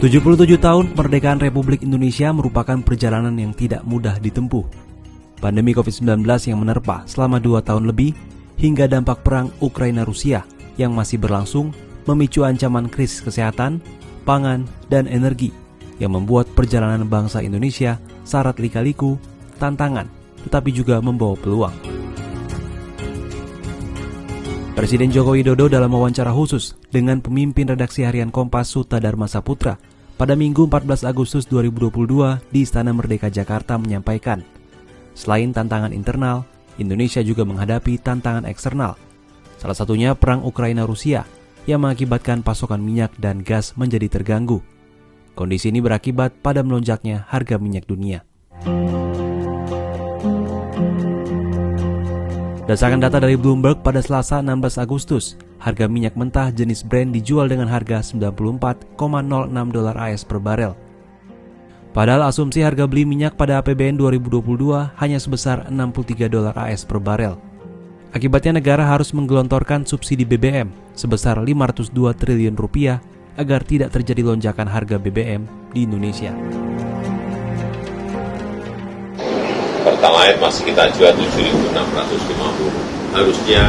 77 tahun kemerdekaan Republik Indonesia merupakan perjalanan yang tidak mudah ditempuh. Pandemi COVID-19 yang menerpa selama 2 tahun lebih, hingga dampak perang Ukraina-Rusia yang masih berlangsung memicu ancaman krisis kesehatan, pangan, dan energi yang membuat perjalanan bangsa Indonesia syarat lika-liku, tantangan, tetapi juga membawa peluang. Presiden Joko Widodo dalam wawancara khusus dengan pemimpin redaksi harian Kompas Suta Dharma Saputra pada Minggu 14 Agustus 2022 di Istana Merdeka Jakarta menyampaikan, selain tantangan internal, Indonesia juga menghadapi tantangan eksternal. Salah satunya perang Ukraina-Rusia yang mengakibatkan pasokan minyak dan gas menjadi terganggu. Kondisi ini berakibat pada melonjaknya harga minyak dunia. Berdasarkan data dari Bloomberg pada Selasa 16 Agustus, harga minyak mentah jenis Brent dijual dengan harga $94,06 AS per barel. Padahal asumsi harga beli minyak pada APBN 2022 hanya sebesar $63 AS per barel. Akibatnya negara harus menggelontorkan subsidi BBM sebesar Rp502 triliun agar tidak terjadi lonjakan harga BBM di Indonesia. Pertalite masih kita jual 7.650. Harusnya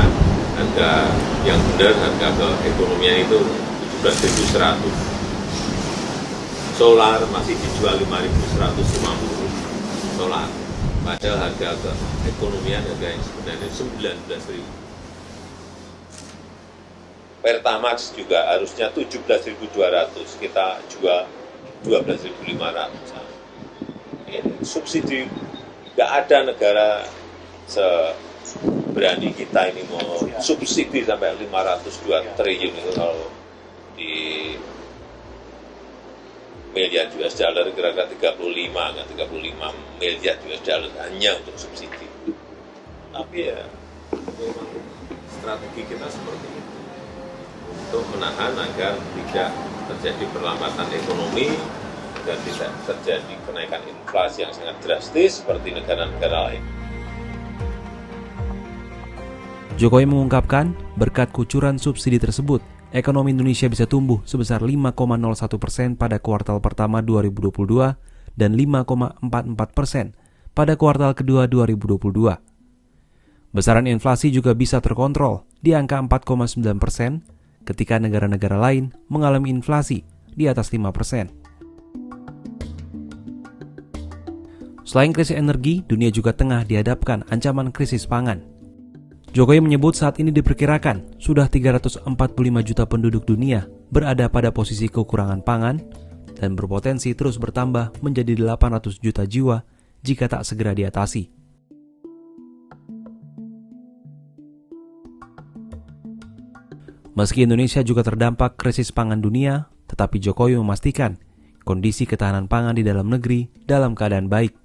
harga yang benar, harga keekonomian itu 17.100. Solar masih dijual 5.150 solar. Padahal harga keekonomian harga yang sebenarnya 19.000. Pertamax juga harusnya 17.200, kita jual 12.500. Subsidi nggak ada negara seberani kita ini mau subsidi sampai 502 triliun itu kalau di miliar US dollar kira-kira 35 miliar US dollar hanya untuk subsidi. Tapi ya memang strategi kita seperti itu untuk menahan agar tidak terjadi perlambatan ekonomi dan tidak terjadi kenaikan inflasi yang sangat drastis seperti negara-negara lain. Jokowi mengungkapkan, berkat kucuran subsidi tersebut, ekonomi Indonesia bisa tumbuh sebesar 5,01% pada kuartal pertama 2022 dan 5,44% pada kuartal kedua 2022. Besaran inflasi juga bisa terkontrol di angka 4,9% ketika negara-negara lain mengalami inflasi di atas 5%. Selain krisis energi, dunia juga tengah dihadapkan ancaman krisis pangan. Jokowi menyebut saat ini diperkirakan sudah 345 juta penduduk dunia berada pada posisi kekurangan pangan dan berpotensi terus bertambah menjadi 800 juta jiwa jika tak segera diatasi. Meski Indonesia juga terdampak krisis pangan dunia, tetapi Jokowi memastikan kondisi ketahanan pangan di dalam negeri dalam keadaan baik.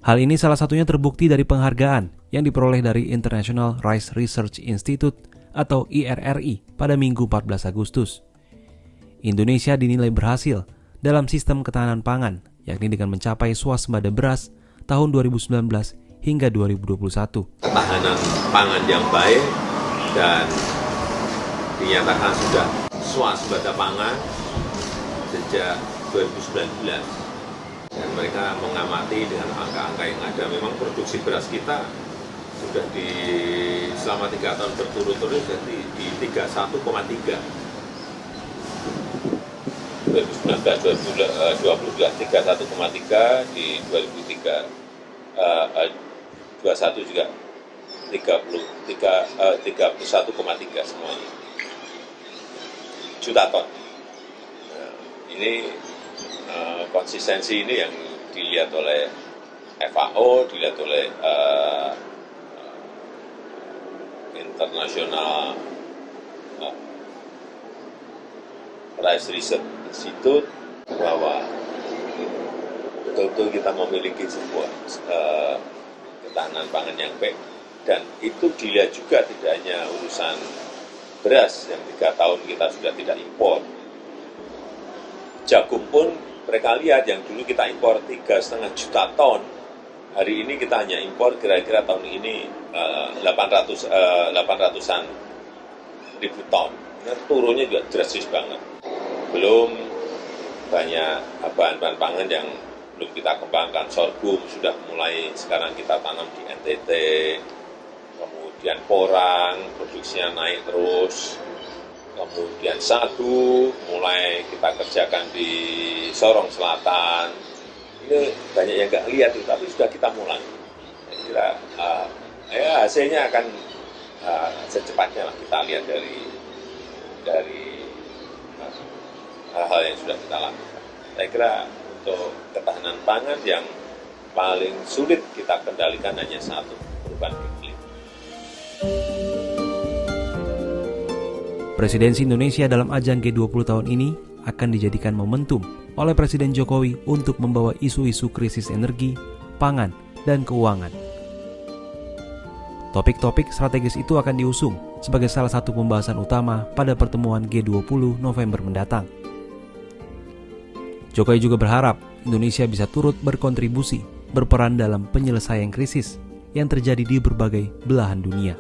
Hal ini salah satunya terbukti dari penghargaan yang diperoleh dari International Rice Research Institute atau IRRI pada Minggu 14 Agustus. Indonesia dinilai berhasil dalam sistem ketahanan pangan, yakni dengan mencapai swasembada beras tahun 2019 hingga 2021. Ketahanan pangan yang baik dan dinyatakan sudah swasembada pangan sejak 2019. Dan mereka mengamati dengan angka-angka yang ada, memang produksi beras kita sudah selama 3 tahun berturut-turut jadi di 31,3. 2019, 2020 juga 31,3, di 2021 juga 31,3 semuanya. Juta ton. Nah, ini konsistensi ini yang dilihat oleh FAO, dilihat oleh International Rice Research Institute bahwa betul-betul kita memiliki sebuah ketahanan pangan yang baik, dan itu dilihat juga tidak hanya urusan beras yang 3 tahun kita sudah tidak impor. Jagung pun mereka lihat yang dulu kita impor 3,5 juta ton, hari ini kita hanya impor kira-kira tahun ini 800-an ribu ton. Nah, turunnya juga drastis banget. Belum banyak bahan-bahan pangan yang belum kita kembangkan. Sorghum sudah mulai sekarang kita tanam di NTT, kemudian porang produksinya naik terus, kemudian sagu mulai kita kerjakan di Sorong Selatan. Ini banyak yang nggak lihat itu, tapi sudah kita mulai. Saya kira hasilnya akan secepatnya lah kita lihat dari hal-hal yang sudah kita lakukan. Saya kira untuk ketahanan pangan yang paling sulit kita kendalikan hanya satu, perubahan iklim. Presidensi Indonesia dalam ajang G20 tahun ini akan dijadikan momentum oleh Presiden Jokowi untuk membawa isu-isu krisis energi, pangan, dan keuangan. Topik-topik strategis itu akan diusung sebagai salah satu pembahasan utama pada pertemuan G20 November mendatang. Jokowi juga berharap Indonesia bisa turut berkontribusi, berperan dalam penyelesaian krisis yang terjadi di berbagai belahan dunia.